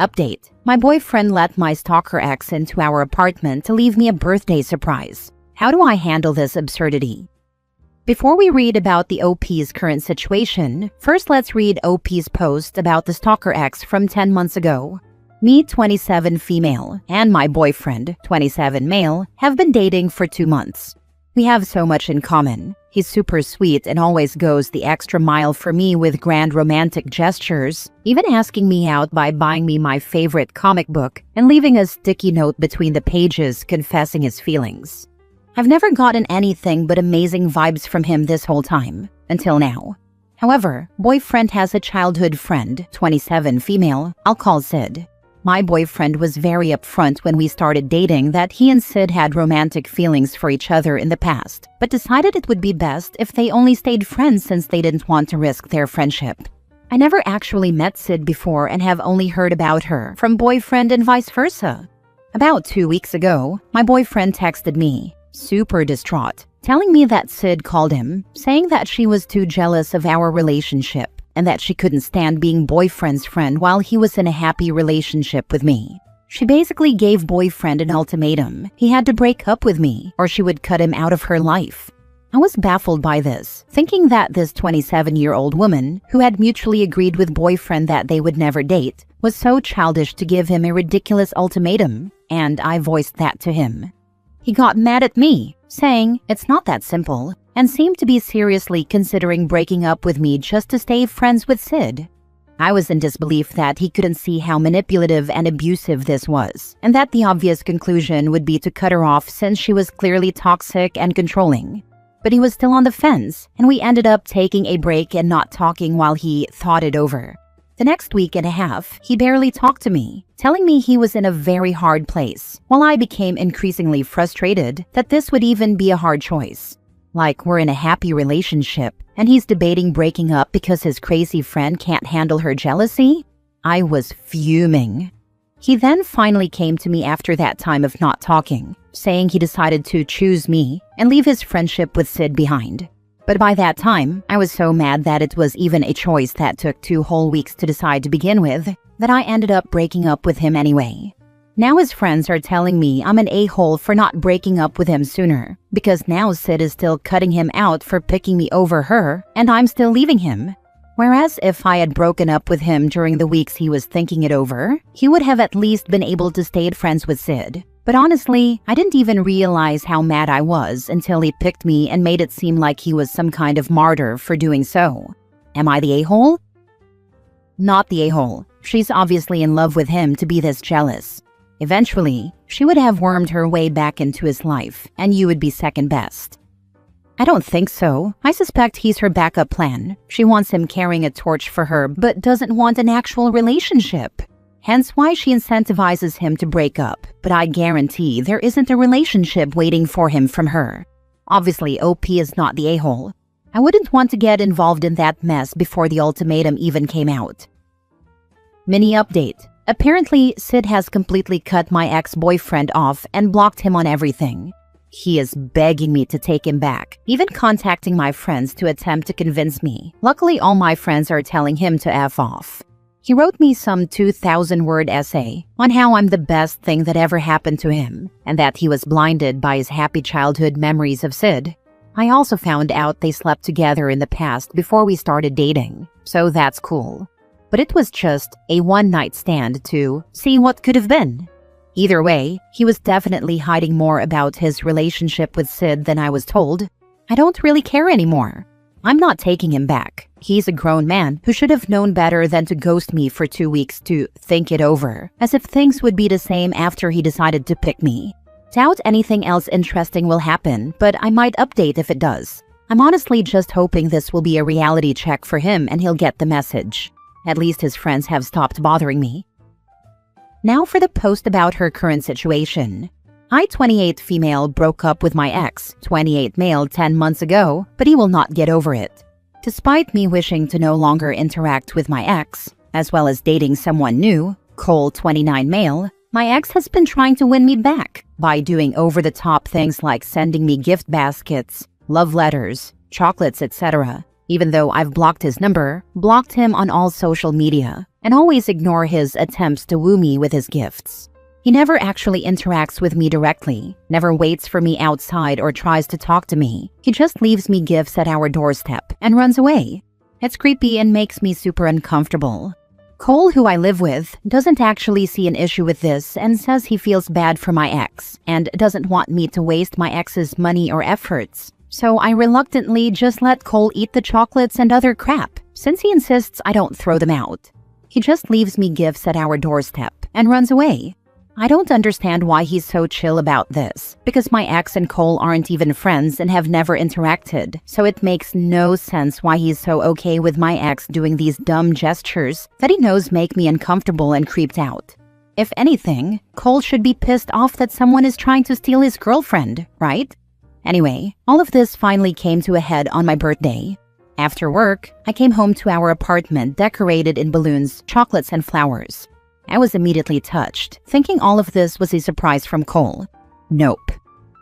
Update. My boyfriend let my stalker ex into our apartment to leave me a birthday surprise. How do I handle this absurdity? Before we read about the OP's current situation, first let's read OP's post about the stalker ex from 10 months ago. Me, 27 female, and my boyfriend, 27 male, have been dating for 2 months. We have so much in common. He's super sweet and always goes the extra mile for me with grand romantic gestures, even asking me out by buying me my favorite comic book and leaving a sticky note between the pages confessing his feelings. I've never gotten anything but amazing vibes from him this whole time, until now. However, boyfriend has a childhood friend, 27 female, I'll call Sid. My boyfriend was very upfront when we started dating that he and Sid had romantic feelings for each other in the past, but decided it would be best if they only stayed friends since they didn't want to risk their friendship. I never actually met Sid before and have only heard about her from boyfriend and vice versa. About 2 weeks ago, my boyfriend texted me, super distraught, telling me that Sid called him, saying that she was too jealous of our relationship and that she couldn't stand being boyfriend's friend while he was in a happy relationship with me. She basically gave boyfriend an ultimatum. He had to break up with me or she would cut him out of her life. I was baffled by this, thinking that this 27-year-old woman, who had mutually agreed with boyfriend that they would never date, was so childish to give him a ridiculous ultimatum, and I voiced that to him. He got mad at me, saying it's not that simple, and seemed to be seriously considering breaking up with me just to stay friends with Sid. I was in disbelief that he couldn't see how manipulative and abusive this was, and that the obvious conclusion would be to cut her off since she was clearly toxic and controlling. But he was still on the fence, and we ended up taking a break and not talking while he thought it over. The next week and a half, he barely talked to me, telling me he was in a very hard place, while I became increasingly frustrated that this would even be a hard choice. Like we're in a happy relationship, and he's debating breaking up because his crazy friend can't handle her jealousy? I was fuming. He then finally came to me after that time of not talking, saying he decided to choose me and leave his friendship with Sid behind. But by that time, I was so mad that it was even a choice that took 2 whole weeks to decide to begin with, that I ended up breaking up with him anyway. Now his friends are telling me I'm an a-hole for not breaking up with him sooner, because now Sid is still cutting him out for picking me over her, and I'm still leaving him. Whereas if I had broken up with him during the weeks he was thinking it over, he would have at least been able to stay friends with Sid. But honestly, I didn't even realize how mad I was until he picked me and made it seem like he was some kind of martyr for doing so. Am I the a-hole? Not the a-hole. She's obviously in love with him to be this jealous. Eventually, she would have wormed her way back into his life, and you would be second best. I don't think so. I suspect he's her backup plan. She wants him carrying a torch for her, but doesn't want an actual relationship. Hence why she incentivizes him to break up, but I guarantee there isn't a relationship waiting for him from her. Obviously, OP is not the a-hole. I wouldn't want to get involved in that mess before the ultimatum even came out. Mini update. Apparently, Sid has completely cut my ex-boyfriend off and blocked him on everything. He is begging me to take him back, even contacting my friends to attempt to convince me. Luckily, all my friends are telling him to F off. He wrote me some 2,000-word essay on how I'm the best thing that ever happened to him, and that he was blinded by his happy childhood memories of Sid. I also found out they slept together in the past before we started dating, so that's cool. But it was just a one-night stand to see what could have been. Either way, he was definitely hiding more about his relationship with Sid than I was told. I don't really care anymore. I'm not taking him back. He's a grown man who should have known better than to ghost me for 2 weeks to think it over, as if things would be the same after he decided to pick me. Doubt anything else interesting will happen, but I might update if it does. I'm honestly just hoping this will be a reality check for him and he'll get the message. At least his friends have stopped bothering me. Now for the post about her current situation. I, 28 female, broke up with my ex, 28 male, 10 months ago, but he will not get over it. Despite me wishing to no longer interact with my ex, as well as dating someone new, Cole, 29 male, my ex has been trying to win me back by doing over-the-top things like sending me gift baskets, love letters, chocolates, etc., even though I've blocked his number, blocked him on all social media, and always ignore his attempts to woo me with his gifts. He never actually interacts with me directly, never waits for me outside or tries to talk to me. He just leaves me gifts at our doorstep and runs away. It's creepy and makes me super uncomfortable. Cole, who I live with, doesn't actually see an issue with this and says he feels bad for my ex and doesn't want me to waste my ex's money or efforts. So I reluctantly just let Cole eat the chocolates and other crap, since he insists I don't throw them out. He just leaves me gifts at our doorstep and runs away. I don't understand why he's so chill about this, because my ex and Cole aren't even friends and have never interacted, so it makes no sense why he's so okay with my ex doing these dumb gestures that he knows make me uncomfortable and creeped out. If anything, Cole should be pissed off that someone is trying to steal his girlfriend, right? Anyway, all of this finally came to a head on my birthday. After work, I came home to our apartment decorated in balloons, chocolates, and flowers. I was immediately touched, thinking all of this was a surprise from Cole. Nope.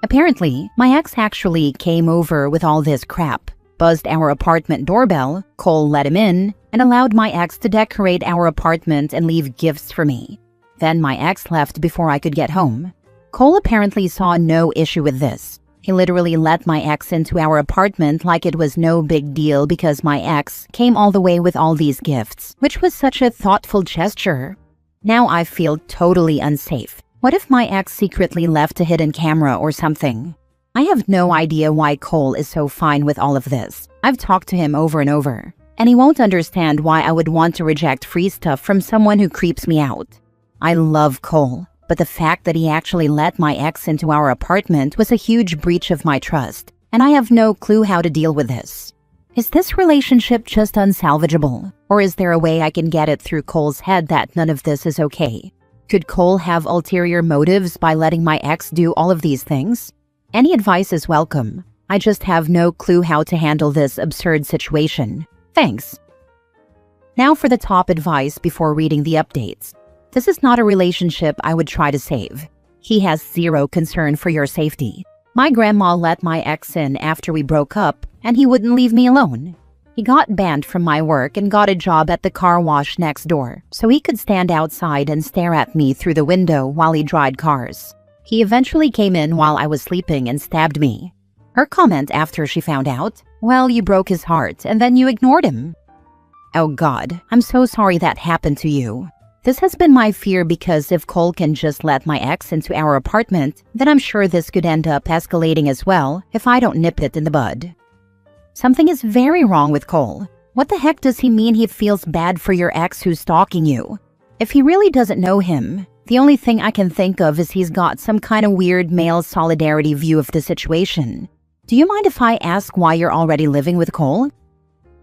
Apparently, my ex actually came over with all this crap, buzzed our apartment doorbell, Cole let him in, and allowed my ex to decorate our apartment and leave gifts for me. Then my ex left before I could get home. Cole apparently saw no issue with this. He literally let my ex into our apartment like it was no big deal because my ex came all the way with all these gifts, which was such a thoughtful gesture. Now I feel totally unsafe. What if my ex secretly left a hidden camera or something? I have no idea why Cole is so fine with all of this. I've talked to him over and over, and he won't understand why I would want to reject free stuff from someone who creeps me out. I love Cole, but the fact that he actually let my ex into our apartment was a huge breach of my trust, and I have no clue how to deal with this. Is this relationship just unsalvageable? Or is there a way I can get it through Cole's head that none of this is okay? Could Cole have ulterior motives by letting my ex do all of these things? Any advice is welcome. I just have no clue how to handle this absurd situation. Thanks. Now for the top advice before reading the updates. This is not a relationship I would try to save. He has zero concern for your safety. My grandma let my ex in after we broke up, and he wouldn't leave me alone. He got banned from my work and got a job at the car wash next door, so he could stand outside and stare at me through the window while he dried cars. He eventually came in while I was sleeping and stabbed me. Her comment after she found out, "Well, you broke his heart and then you ignored him." Oh God, I'm so sorry that happened to you. This has been my fear because if Cole can just let my ex into our apartment, then I'm sure this could end up escalating as well if I don't nip it in the bud. Something is very wrong with Cole. What the heck does he mean he feels bad for your ex who's stalking you? If he really doesn't know him, the only thing I can think of is he's got some kind of weird male solidarity view of the situation. Do you mind if I ask why you're already living with Cole?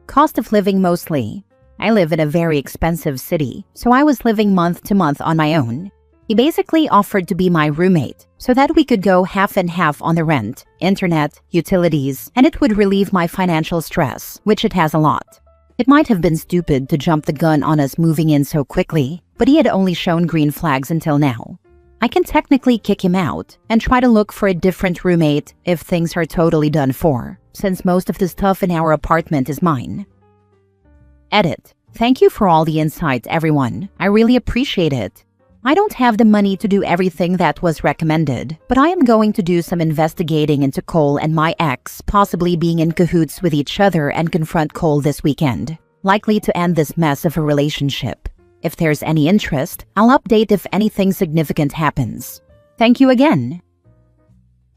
Cost of living mostly. I live in a very expensive city, so I was living month to month on my own. He basically offered to be my roommate so that we could go half and half on the rent, internet, utilities, and it would relieve my financial stress, which it has a lot. It might have been stupid to jump the gun on us moving in so quickly, but he had only shown green flags until now. I can technically kick him out and try to look for a different roommate if things are totally done for, since most of the stuff in our apartment is mine. Edit. Thank you for all the insight, everyone. I really appreciate it. I don't have the money to do everything that was recommended, but I am going to do some investigating into Cole and my ex possibly being in cahoots with each other and confront Cole this weekend, likely to end this mess of a relationship. If there's any interest, I'll update if anything significant happens. Thank you again.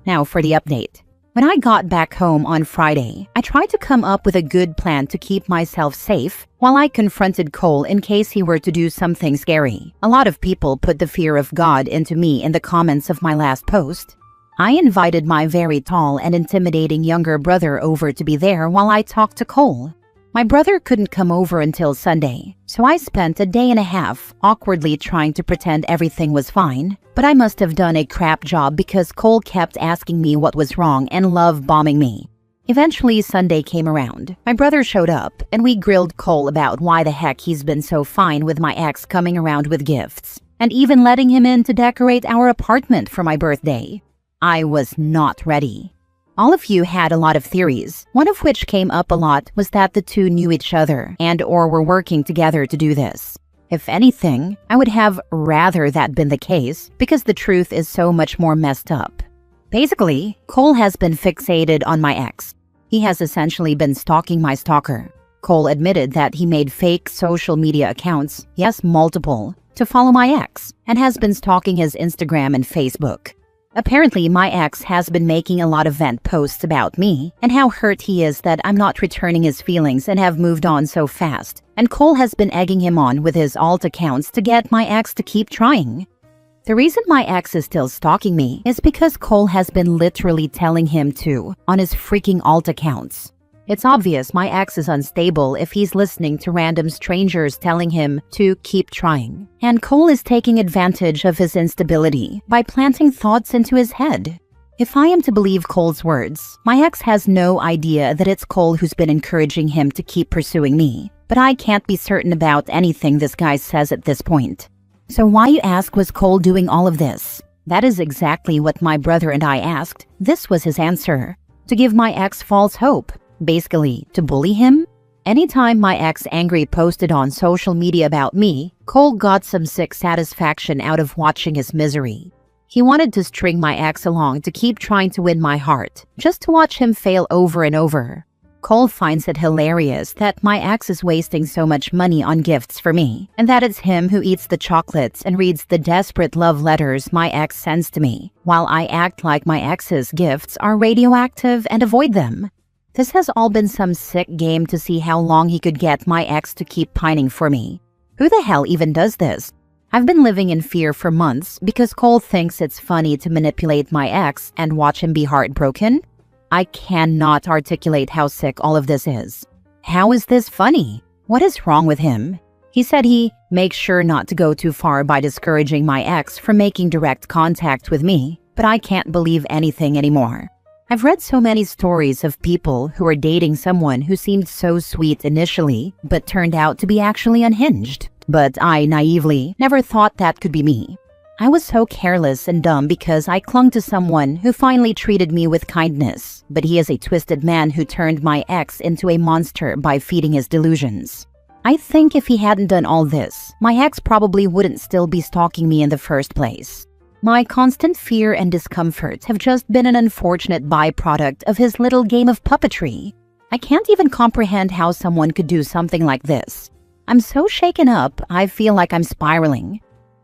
Now for the update. When I got back home on Friday, I tried to come up with a good plan to keep myself safe while I confronted Cole in case he were to do something scary. A lot of people put the fear of God into me in the comments of my last post. I invited my very tall and intimidating younger brother over to be there while I talked to Cole. My brother couldn't come over until Sunday, so I spent a day and a half awkwardly trying to pretend everything was fine, but I must have done a crap job because Cole kept asking me what was wrong and love bombing me. Eventually, Sunday came around. My brother showed up, and we grilled Cole about why the heck he's been so fine with my ex coming around with gifts, and even letting him in to decorate our apartment for my birthday. I was not ready. All of you had a lot of theories. One of which came up a lot was that the two knew each other and/or were working together to do this. If anything, I would have rather that been the case because the truth is so much more messed up. Basically, Cole has been fixated on my ex. He has essentially been stalking my stalker. Cole admitted that he made fake social media accounts, yes, multiple, to follow my ex, and has been stalking his Instagram and Facebook. Apparently, my ex has been making a lot of vent posts about me and how hurt he is that I'm not returning his feelings and have moved on so fast, and Cole has been egging him on with his alt accounts to get my ex to keep trying. The reason my ex is still stalking me is because Cole has been literally telling him to on his freaking alt accounts. It's obvious my ex is unstable if he's listening to random strangers telling him to keep trying. And Cole is taking advantage of his instability by planting thoughts into his head. If I am to believe Cole's words, my ex has no idea that it's Cole who's been encouraging him to keep pursuing me. But I can't be certain about anything this guy says at this point. So why, you ask, was Cole doing all of this? That is exactly what my brother and I asked. This was his answer. To give my ex false hope. Basically, to bully him? Anytime my ex angry posted on social media about me, Cole got some sick satisfaction out of watching his misery. He wanted to string my ex along to keep trying to win my heart, just to watch him fail over and over. Cole finds it hilarious that my ex is wasting so much money on gifts for me, and that it's him who eats the chocolates and reads the desperate love letters my ex sends to me, while I act like my ex's gifts are radioactive and avoid them. This has all been some sick game to see how long he could get my ex to keep pining for me. Who the hell even does this? I've been living in fear for months because Cole thinks it's funny to manipulate my ex and watch him be heartbroken. I cannot articulate how sick all of this is. How is this funny? What is wrong with him? He said he makes sure not to go too far by discouraging my ex from making direct contact with me, but I can't believe anything anymore. I've read so many stories of people who are dating someone who seemed so sweet initially, but turned out to be actually unhinged. But I naively never thought that could be me. I was so careless and dumb because I clung to someone who finally treated me with kindness, but he is a twisted man who turned my ex into a monster by feeding his delusions. I think if he hadn't done all this, my ex probably wouldn't still be stalking me in the first place. My constant fear and discomfort have just been an unfortunate byproduct of his little game of puppetry. I can't even comprehend how someone could do something like this. I'm so shaken up, I feel like I'm spiraling.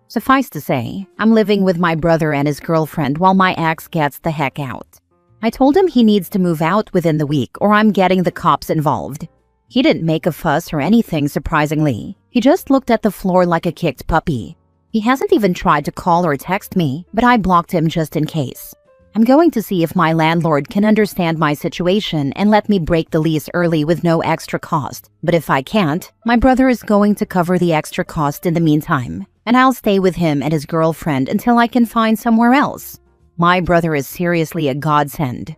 Suffice to say, I'm living with my brother and his girlfriend while my ex gets the heck out. I told him he needs to move out within the week or I'm getting the cops involved. He didn't make a fuss or anything, surprisingly. He just looked at the floor like a kicked puppy. He hasn't even tried to call or text me, but I blocked him just in case. I'm going to see if my landlord can understand my situation and let me break the lease early with no extra cost. But if I can't, my brother is going to cover the extra cost in the meantime, and I'll stay with him and his girlfriend until I can find somewhere else. My brother is seriously a godsend.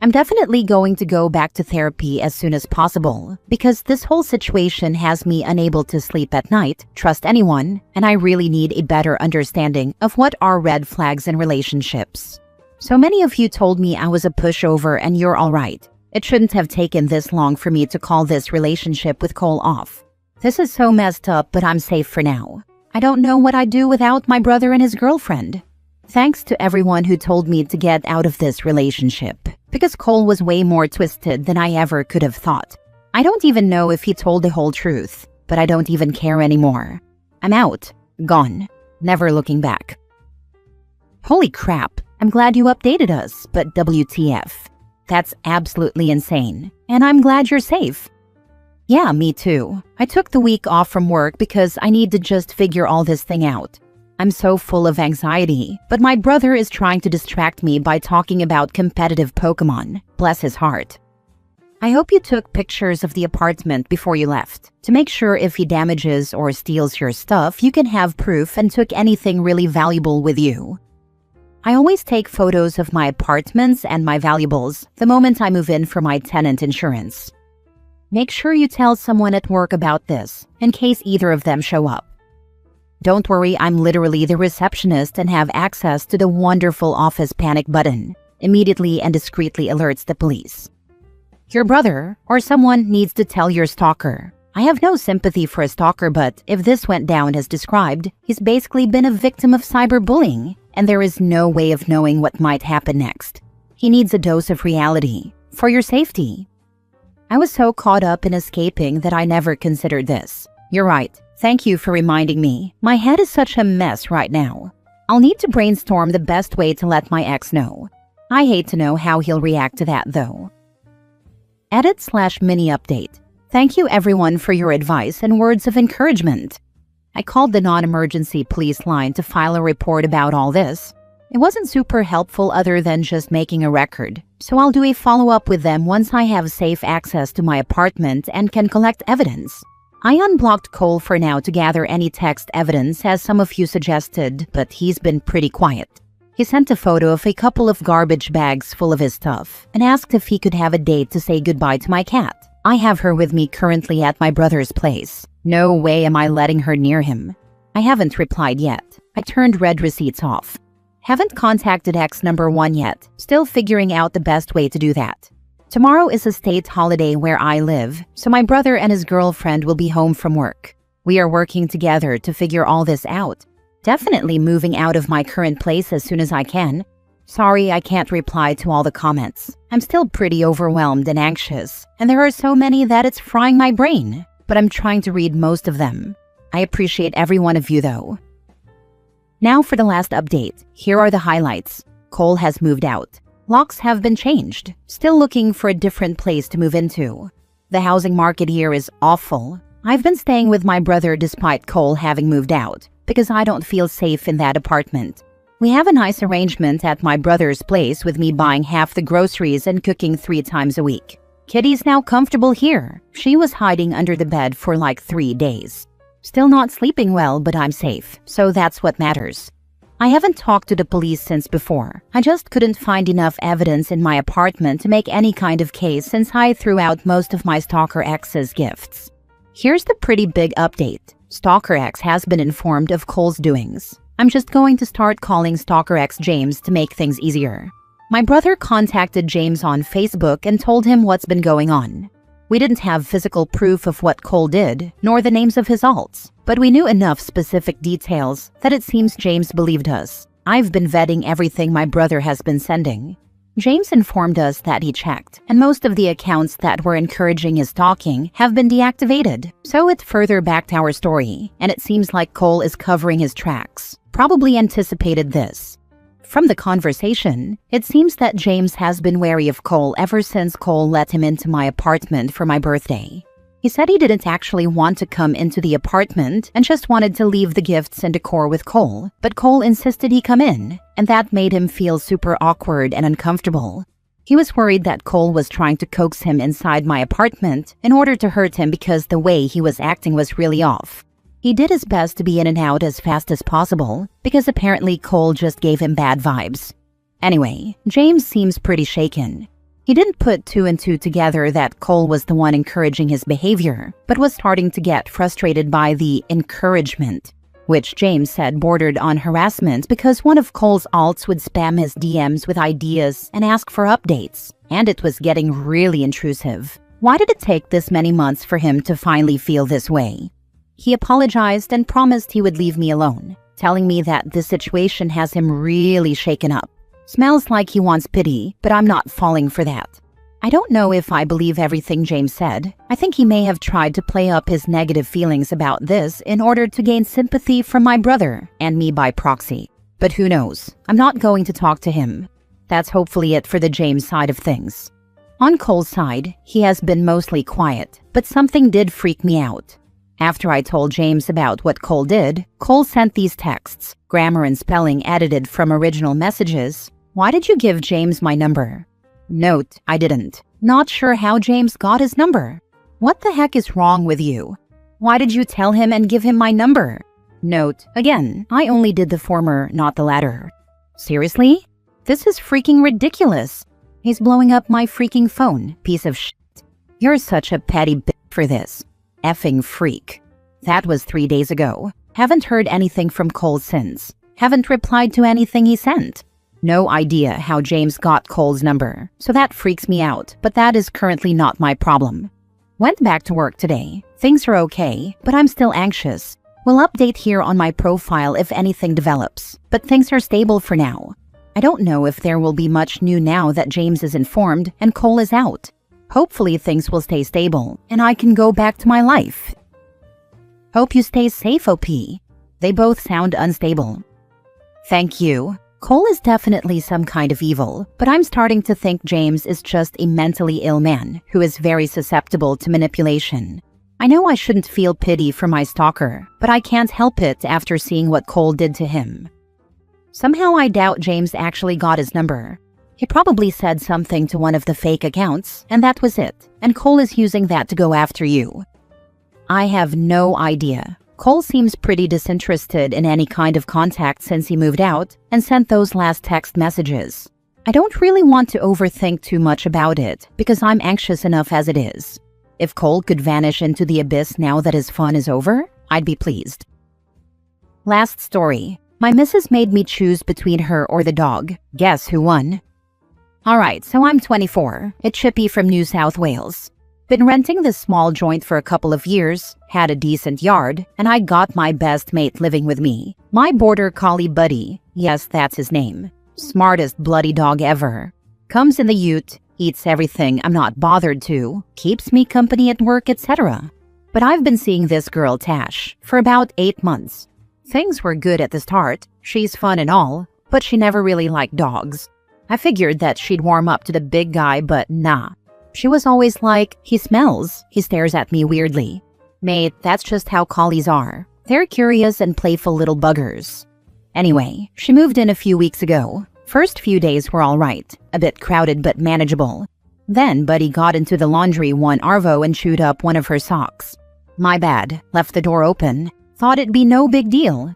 I'm definitely going to go back to therapy as soon as possible because this whole situation has me unable to sleep at night, trust anyone, and I really need a better understanding of what are red flags in relationships. So many of you told me I was a pushover and you're all right. It shouldn't have taken this long for me to call this relationship with Cole off. This is so messed up, but I'm safe for now. I don't know what I'd do without my brother and his girlfriend. Thanks to everyone who told me to get out of this relationship, because Cole was way more twisted than I ever could have thought. I don't even know if he told the whole truth, but I don't even care anymore. I'm out, gone, never looking back. Holy crap, I'm glad you updated us, but WTF. That's absolutely insane, and I'm glad you're safe. Yeah, me too. I took the week off from work because I need to just figure all this thing out. I'm so full of anxiety, but my brother is trying to distract me by talking about competitive Pokemon. Bless his heart. I hope you took pictures of the apartment before you left, to make sure if he damages or steals your stuff, you can have proof and took anything really valuable with you. I always take photos of my apartments and my valuables the moment I move in for my tenant insurance. Make sure you tell someone at work about this, in case either of them show up. Don't worry, I'm literally the receptionist and have access to the wonderful office panic button. immediately and discreetly alerts the police. Your brother or someone needs to tell your stalker. I have no sympathy for a stalker, but if this went down as described, he's basically been a victim of cyberbullying, and there is no way of knowing what might happen next. He needs a dose of reality. For your safety. I was so caught up in escaping that I never considered this. You're right. Thank you for reminding me. My head is such a mess right now. I'll need to brainstorm the best way to let my ex know. I hate to know how he'll react to that though. Edit/mini update. Thank you everyone for your advice and words of encouragement. I called the non-emergency police line to file a report about all this. It wasn't super helpful other than just making a record, so I'll do a follow-up with them once I have safe access to my apartment and can collect evidence. I unblocked Cole for now to gather any text evidence as some of you suggested, but he's been pretty quiet. He sent a photo of a couple of garbage bags full of his stuff and asked if he could have a date to say goodbye to my cat. I have her with me currently at my brother's place. No way am I letting her near him. I haven't replied yet. I turned read receipts off. Haven't contacted ex number 1 yet. Still figuring out the best way to do that. Tomorrow is a state holiday where I live, so my brother and his girlfriend will be home from work. We are working together to figure all this out. Definitely moving out of my current place as soon as I can. Sorry I can't reply to all the comments. I'm still pretty overwhelmed and anxious, and there are so many that it's frying my brain, but I'm trying to read most of them. I appreciate every one of you though. Now for the last update. Here are the highlights. Cole has moved out. Locks have been changed. Still looking for a different place to move into. The housing market here is awful. I've been staying with my brother despite Cole having moved out, because I don't feel safe in that apartment. We have a nice arrangement at my brother's place with me buying half the groceries and cooking 3 times a week. Kitty's now comfortable here. She was hiding under the bed for like 3 days. Still not sleeping well, but I'm safe, so that's what matters. I haven't talked to the police since before. I just couldn't find enough evidence in my apartment to make any kind of case since I threw out most of my stalker ex's gifts. Here's the pretty big update. Stalker X has been informed of Cole's doings. I'm just going to start calling Stalker X James to make things easier. My brother contacted James on Facebook and told him what's been going on. We didn't have physical proof of what Cole did, nor the names of his alts, but we knew enough specific details that it seems James believed us. I've been vetting everything my brother has been sending. James informed us that he checked, and most of the accounts that were encouraging his stalking have been deactivated, so it further backed our story, and it seems like Cole is covering his tracks. Probably anticipated this. From the conversation, it seems that James has been wary of Cole ever since Cole let him into my apartment for my birthday. He said he didn't actually want to come into the apartment and just wanted to leave the gifts and decor with Cole, but Cole insisted he come in, and that made him feel super awkward and uncomfortable. He was worried that Cole was trying to coax him inside my apartment in order to hurt him because the way he was acting was really off. He did his best to be in and out as fast as possible, because apparently Cole just gave him bad vibes. Anyway, James seems pretty shaken. He didn't put 2 and 2 together that Cole was the one encouraging his behavior, but was starting to get frustrated by the encouragement, which James said bordered on harassment because one of Cole's alts would spam his DMs with ideas and ask for updates, and it was getting really intrusive. Why did it take this many months for him to finally feel this way? He apologized and promised he would leave me alone, telling me that this situation has him really shaken up. Smells like he wants pity, but I'm not falling for that. I don't know if I believe everything James said. I think he may have tried to play up his negative feelings about this in order to gain sympathy from my brother and me by proxy. But who knows? I'm not going to talk to him. That's hopefully it for the James side of things. On Cole's side, he has been mostly quiet, but something did freak me out. After I told James about what Cole did, Cole sent these texts, grammar and spelling edited from original messages. Why did you give James my number? Note, I didn't. Not sure how James got his number. What the heck is wrong with you? Why did you tell him and give him my number? Note, again, I only did the former, not the latter. Seriously? This is freaking ridiculous. He's blowing up my freaking phone, piece of shit. You're such a petty bitch for this. Effing freak. That was 3 days ago. Haven't heard anything from Cole since. Haven't replied to anything he sent. No idea how James got Cole's number, so that freaks me out, but that is currently not my problem. Went back to work today. Things are okay, but I'm still anxious. Will update here on my profile if anything develops, but things are stable for now. I don't know if there will be much new now that James is informed and Cole is out. Hopefully things will stay stable and I can go back to my life. Hope you stay safe, OP. They both sound unstable. Thank you. Cole is definitely some kind of evil, but I'm starting to think James is just a mentally ill man who is very susceptible to manipulation. I know I shouldn't feel pity for my stalker, but I can't help it after seeing what Cole did to him. Somehow I doubt James actually got his number. He probably said something to one of the fake accounts, and that was it, and Cole is using that to go after you. I have no idea. Cole seems pretty disinterested in any kind of contact since he moved out and sent those last text messages. I don't really want to overthink too much about it because I'm anxious enough as it is. If Cole could vanish into the abyss now that his fun is over, I'd be pleased. Last story. My missus made me choose between her or the dog. Guess who won? Alright, so I'm 24, a chippy from New South Wales. Been renting this small joint for a couple of years, had a decent yard, and I got my best mate living with me. My border collie buddy, yes, that's his name. Smartest bloody dog ever. Comes in the ute, eats everything I'm not bothered to, keeps me company at work, etc. But I've been seeing this girl Tash for about 8 months. Things were good at the start, she's fun and all, but she never really liked dogs. I figured that she'd warm up to the big guy, but nah. She was always like, he smells, he stares at me weirdly. Mate, that's just how collies are. They're curious and playful little buggers. Anyway, she moved in a few weeks ago. First few days were alright, a bit crowded but manageable. Then Buddy got into the laundry one arvo and chewed up one of her socks. My bad, left the door open. Thought it'd be no big deal.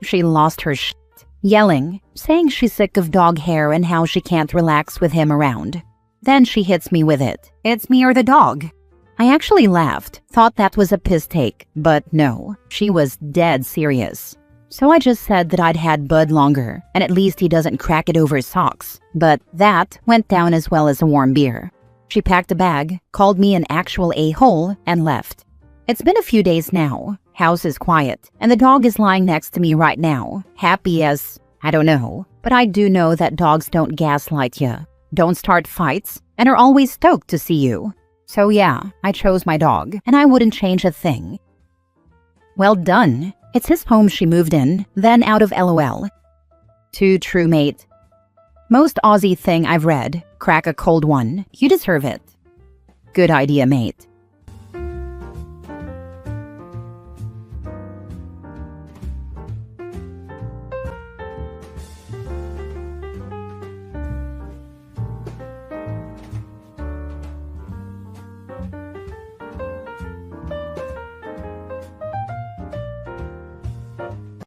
She lost her shit, yelling, saying she's sick of dog hair and how she can't relax with him around. Then she hits me with it. It's me or the dog. I actually laughed, thought that was a piss take, but no, she was dead serious. So I just said that I'd had Bud longer, and at least he doesn't crack it over his socks. But that went down as well as a warm beer. She packed a bag, called me an actual a-hole, and left. It's been a few days now. House is quiet, and the dog is lying next to me right now, happy as, I don't know, but I do know that dogs don't gaslight ya, don't start fights, and are always stoked to see you. So yeah, I chose my dog, and I wouldn't change a thing. Well done. It's his home she moved in, then out of LOL. Too true, mate. Most Aussie thing I've read, crack a cold one, you deserve it. Good idea, mate.